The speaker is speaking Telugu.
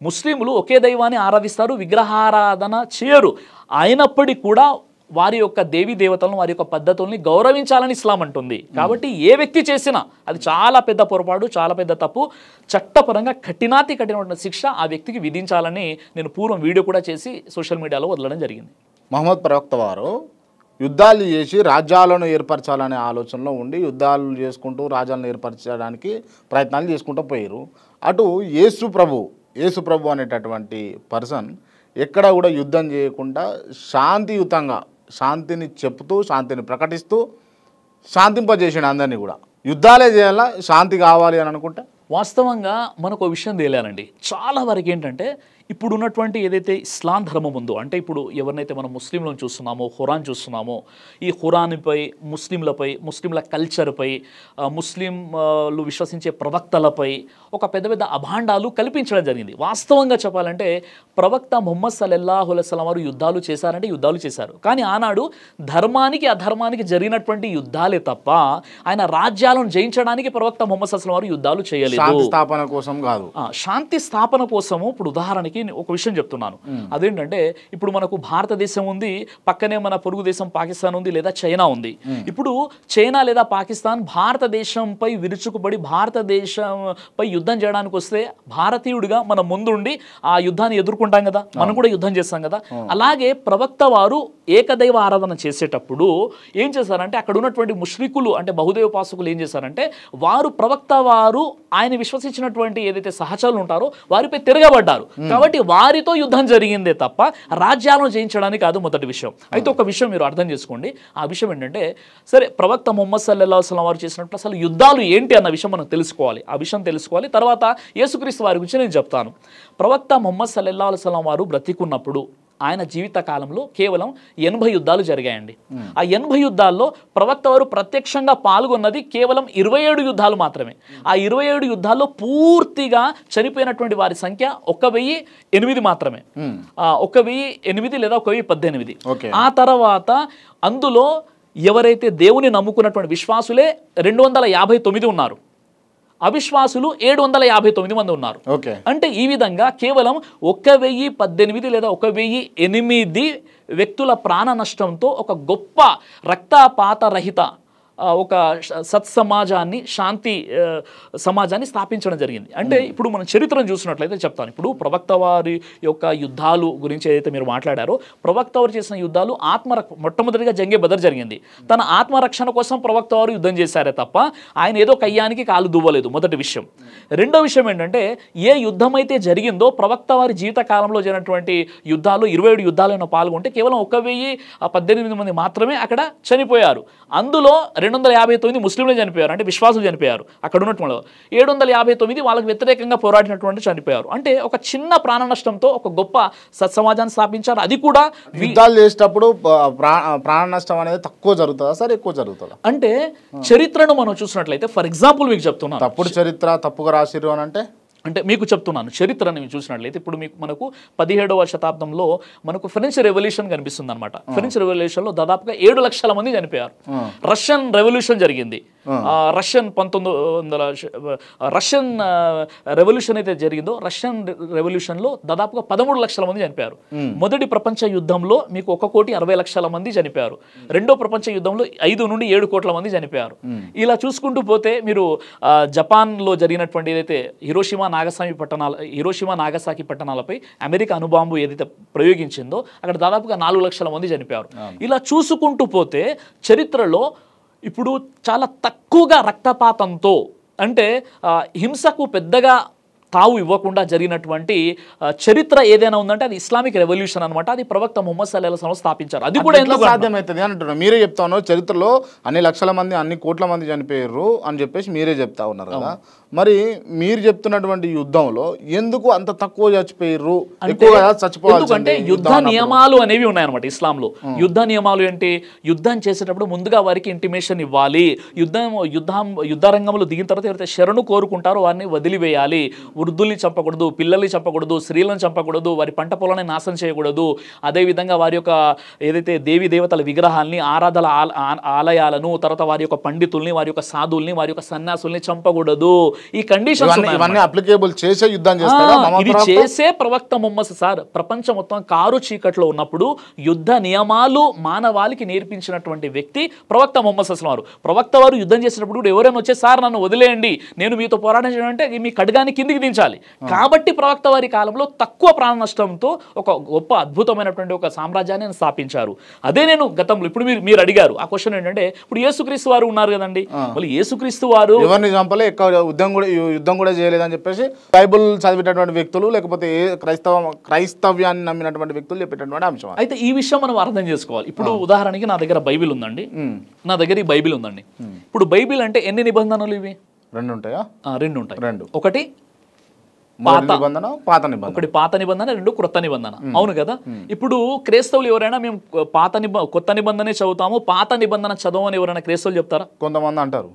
ముస్లింలు ఒకే దైవాన్ని ఆరాధిస్తారు, విగ్రహారాధన చేయరు. అయినప్పటికీ కూడా వారి యొక్క దేవీ దేవతలను, వారి యొక్క పద్ధతుల్ని గౌరవించాలని ఇస్లాం అంటుంది. కాబట్టి ఏ వ్యక్తి చేసినా అది చాలా పెద్ద పొరపాటు, చాలా పెద్ద తప్పు. చట్టపరంగా కఠినమైన శిక్ష ఆ వ్యక్తికి విధించాలని నేను పూర్వం వీడియో కూడా చేసి సోషల్ మీడియాలో వదలడం జరిగింది. మహమ్మద్ ప్రవక్త వారు యుద్ధాలు చేసి రాజ్యాలను ఏర్పరచాలనే ఆలోచనలో ఉండి యుద్ధాలు చేసుకుంటూ రాజ్యాలను ఏర్పరచడానికి ప్రయత్నాలు చేసుకుంటూ పోయారు. అటు యేసు ప్రభు అనేటటువంటి పర్సన్ ఎక్కడ కూడా యుద్ధం చేయకుండా శాంతియుతంగా శాంతిని చెప్తూ, శాంతిని ప్రకటిస్తూ శాంతింపజేసాడు అందరినీ కూడా. యుద్ధాలే చేయాలా, శాంతి కావాలి అని అనుకుంటే వాస్తవంగా మనకు ఒక విషయం తెలియాలండి. చాలా వరకు ఏంటంటే ఇప్పుడు ఉన్నటువంటి ఏదైతే ఇస్లాం ధర్మం ఉందో, అంటే ఇప్పుడు ఎవరినైతే మనం ముస్లింలను చూస్తున్నామో, ఖురాన్ చూస్తున్నామో, ఈ ఖురాన్పై, ముస్లింల కల్చర్పై, ముస్లింలు విశ్వసించే ప్రవక్తలపై ఒక పెద్ద పెద్ద అభాండాలు కల్పించడం జరిగింది. వాస్తవంగా చెప్పాలంటే ప్రవక్త ముహమ్మద్ సల్లల్లాహు అలైహి వసల్లం వారు యుద్ధాలు చేశారంటే యుద్ధాలు చేశారు. కానీ ఆనాడు ధర్మానికి అధర్మానికి జరిగినటువంటి యుద్ధాలే తప్ప ఆయన రాజ్యాలను జయించడానికి ప్రవక్త ముహమ్మద్ సల్లల్లాహు అలైహి వసల్లం వారు యుద్ధాలు చేయలేదు. శాంతి స్థాపన కోసం కాదు. శాంతి స్థాపన కోసము. ఇప్పుడు ఉదాహరణకి ఒక విషయం చెప్తున్నాను. అదేంటంటే ఇప్పుడు మనకు భారతదేశం ఉంది, పక్కనే మన పొరుగు దేశం పాకిస్తాన్ ఉంది, లేదా చైనా ఉంది. ఇప్పుడు చైనా లేదా పాకిస్తాన్ భారతదేశంపై విరుచుకుపడి భారతదేశంపై యుద్ధం చేయడానికి వస్తే భారతీయుడిగా మనం ముందుండి ఆ యుద్ధాన్ని ఎదుర్కొంటాం కదా, మనం కూడా యుద్ధం చేస్తాం కదా. అలాగే ప్రవక్త వారు ఏకదైవ ఆరాధన చేసేటప్పుడు ఏం చేశారంటే అక్కడ ఉన్నటువంటి ముష్రికులు, అంటే బహుదైవోపాసకులు ఏం చేశారంటే వారు ప్రవక్త వారు ఆయన విశ్వసించినటువంటి ఏదైతే సహచరులు ఉంటారో వారిపై తిరగబడ్డారు. కాబట్టి వారితో యుద్ధం జరిగిందే తప్ప రాజ్యాలను జయించడానికి కాదు మొదటి విషయం. అయితే ఒక విషయం మీరు అర్థం చేసుకోండి. ఆ విషయం ఏంటంటే, సరే ప్రవక్త ముహమ్మద్ సల్లల్లాహు అలైహి వసల్లం వారు చేసినట్లు అసలు యుద్ధాలు ఏంటి అన్న విషయం మనం తెలుసుకోవాలి. ఆ విషయం తెలుసుకోవాలి. తర్వాత యేసుక్రీస్తు వారి గురించి నేను చెప్తాను. ప్రవక్త ముహమ్మద్ సల్లల్లాహు అలైహి వసల్లం వారు బ్రతికున్నప్పుడు ఆయన జీవిత కాలంలో కేవలం 80 యుద్ధాలు జరిగాయండి. ఆ 80 యుద్ధాల్లో ప్రవక్త వారు ప్రత్యక్షంగా పాల్గొన్నది కేవలం 27 యుద్ధాలు మాత్రమే. ఆ 27 యుద్ధాల్లో పూర్తిగా చనిపోయినటువంటి వారి సంఖ్య 1008 మాత్రమే. 1008 లేదా 1018. ఆ తర్వాత అందులో ఎవరైతే దేవుని నమ్ముకున్నటువంటి విశ్వాసులే 259 ఉన్నారు, అవిశ్వాసులు 759 మంది ఉన్నారు. అంటే ఈ విధంగా కేవలం 1018 లేదా 1008 వ్యక్తుల ప్రాణ నష్టంతో ఒక గొప్ప రక్తపాత రహిత ఒక సత్సమాజాన్ని, శాంతి సమాజాన్ని స్థాపించడం జరిగింది. అంటే ఇప్పుడు మనం చరిత్రను చూసినట్లయితే చెప్తాను. ఇప్పుడు ప్రవక్త వారి యొక్క యుద్ధాలు గురించి ఏదైతే మీరు మాట్లాడారో, ప్రవక్త వారు చేసిన యుద్ధాలు మొట్టమొదటిగా జంగే బదర్ జరిగింది. తన ఆత్మరక్షణ కోసం ప్రవక్త వారు యుద్ధం చేశారే తప్ప ఆయన ఏదో కయ్యానికి కాలు దువ్వలేదు, మొదటి విషయం. రెండో విషయం ఏంటంటే, ఏ యుద్ధం అయితే జరిగిందో ప్రవక్త వారి జీవిత కాలంలో జరిగినటువంటి యుద్ధాలు 27 యుద్ధాలను పాల్గొంటే కేవలం 1018 మంది మాత్రమే అక్కడ చనిపోయారు. అందులో 259 ముస్లింలు చనిపోయారు, అంటే విశ్వాసులు చనిపోయారు. అక్కడ ఉన్నటువంటి 759 వాళ్ళకి వ్యతిరేకంగా పోరాడినటువంటి చనిపోయారు. అంటే ఒక చిన్న ప్రాణ నష్టంతో ఒక గొప్ప సత్సమాజాన్ని స్థాపించారు. అది కూడా యుద్ధాలు చేసేటప్పుడు ప్రాణ నష్టం అనేది తక్కువ జరుగుతుందా సార్, ఎక్కువ జరుగుతుందా? అంటే చరిత్రను మనం చూసినట్లయితే, ఫర్ ఎగ్జాంపుల్ మీకు చెప్తున్నాను, తప్పుడు చరిత్ర తప్పుగా రాసిరు అని అంటే మీకు చెప్తున్నాను. చరిత్రని చూసినట్లయితే ఇప్పుడు మనకు 17వ శతాబ్దంలో మనకు ఫ్రెంచ్ రెవల్యూషన్ కనిపిస్తుంది అనమాట. ఫ్రెంచ్ రెవల్యూషన్లో దాదాపుగా 7 లక్షల మంది చనిపోయారు. రష్యన్ రెవల్యూషన్ జరిగింది. రష్యన్ రెవల్యూషన్ అయితే జరిగిందో, రష్యన్ రెవల్యూషన్లో దాదాపుగా 13 లక్షల మంది చనిపోయారు. మొదటి ప్రపంచ యుద్ధంలో మీకు 1,60,00,000 మంది చనిపోయారు. రెండో ప్రపంచ యుద్ధంలో 5 నుండి 7 కోట్ల మంది చనిపోయారు. ఇలా చూసుకుంటూ పోతే మీరు జపాన్లో జరిగినటువంటి ఏదైతే హిరోషిమా నాగసాకి పట్టణాలపై అమెరికా అణుబాంబు ఏదైతే ప్రయోగించిందో అక్కడ దాదాపుగా 4 లక్షల మంది చనిపోయారు. ఇలా చూసుకుంటూ పోతే చరిత్రలో ఇప్పుడు చాలా తక్కువగా రక్తపాతంతో, అంటే హింసకు పెద్దగా తావు ఇవ్వకుండా జరిగినటువంటి చరిత్ర ఏదైనా ఉందంటే అది ఇస్లామిక్ రెవల్యూషన్ అనమాట. అది ప్రవక్త ముహమ్మద్ సల్లల్లాహు అలైహి వసల్లం స్థాపించారు. అది కూడా ఎందుకు సాధ్యమవుతుంది అంటున్నారు? మీరే చెప్తా ఉన్నారు చరిత్రలో అన్ని లక్షల మంది, అన్ని కోట్ల మంది చనిపోయారు అని చెప్పేసి మీరే చెప్తా ఉన్నారు కదా. మరి మీరు చెప్తున్నటువంటి యుద్ధంలో ఎందుకు అంత తక్కువ చచ్చిపోయారు, ఎక్కువగా చచ్చిపోవాలి? అంటే యుద్ధ నియమాలు అనేవి ఉన్నాయన్నమాట ఇస్లాంలో. యుద్ధ నియమాలు ఏంటి? యుద్ధం చేసేటప్పుడు ముందుగా వారికి ఇంటిమేషన్ ఇవ్వాలి. యుద్ధ రంగంలో దిగిన తర్వాత ఎవరైతే శరణు కోరుకుంటారో వారిని వదిలివేయాలి. వృద్ధుల్ని చంపకూడదు, పిల్లల్ని చంపకూడదు, స్త్రీలను చంపకూడదు, వారి పంట పొలాన్ని నాశనం చేయకూడదు. అదేవిధంగా వారి యొక్క ఏదైతే దేవీ దేవతల విగ్రహాల్ని, ఆలయాలను, తర్వాత వారి యొక్క పండితుల్ని, వారి యొక్క సాధుల్ని, వారి యొక్క సన్యాసుల్ని చంపకూడదు. ఈ కండిషన్స్ ఇవన్నీ అప్లికేబుల్ చేసే యుద్ధం చేస్తాడా ఇది చేసే ప్రవక్త ముహమ్మద్ సార్. ప్రపంచం మొత్తం కారు చీకట్లో ఉన్నప్పుడు యుద్ధ నియమాలు మానవాళికి నేర్పించినటువంటి వ్యక్తి ప్రవక్త ముహమ్మద్ సల్లం వారు. ప్రవక్త వారు యుద్ధం చేసినప్పుడు ఎవరైనా వచ్చే సార్ నన్ను వదిలేయండి, నేను మీతో పోరాటం చేయాలంటే మీ ఖడ్గాన్ని కిందికి దించాలి. కాబట్టి ప్రవక్త వారి కాలంలో తక్కువ ప్రాణ నష్టంతో ఒక గొప్ప అద్భుతమైనటువంటి ఒక సామ్రాజ్యాన్ని స్థాపించారు. అదే నేను గతంలో ఇప్పుడు మీరు అడిగారు ఆ క్వశ్చన్ ఏంటంటే, ఇప్పుడు యేసుక్రీస్తు వారు ఉన్నారు కదండి, మళ్ళీ యేసుక్రీస్తు వారు ఎవరిని చంపలే, ఎక్కువ యుద్ధం కూడా చేయలేదని చెప్పేసి బైబుల్ చదివేటటువంటి వ్యక్తులు, లేకపోతే క్రైస్తవ్యాన్ని నమ్మినటువంటి వ్యక్తులు చెప్పేటటువంటి అంశం. అయితే ఈ విషయం మనం అర్థం చేసుకోవాలి. ఇప్పుడు ఉదాహరణకి నా దగ్గర బైబిల్ ఉందండి, నా దగ్గర ఈ బైబిల్ ఉందండి. ఇప్పుడు బైబిల్ అంటే ఎన్ని నిబంధనలు ఇవి? 2 ఉంటాయా? 2 ఉంటాయి. 2. ఒకటి పాత నిబంధన, పాత నిబంధన. ఒకటి పాత నిబంధన, 2 క్రొత్త నిబంధన. అవును కదా. ఇప్పుడు క్రైస్తవులు ఎవరైనా మేము కొత్త నిబంధనే చదువుతాము, పాత నిబంధన చదవని ఎవరైనా క్రైస్తవులు చెప్తారా? కొంతమంది అంటారు.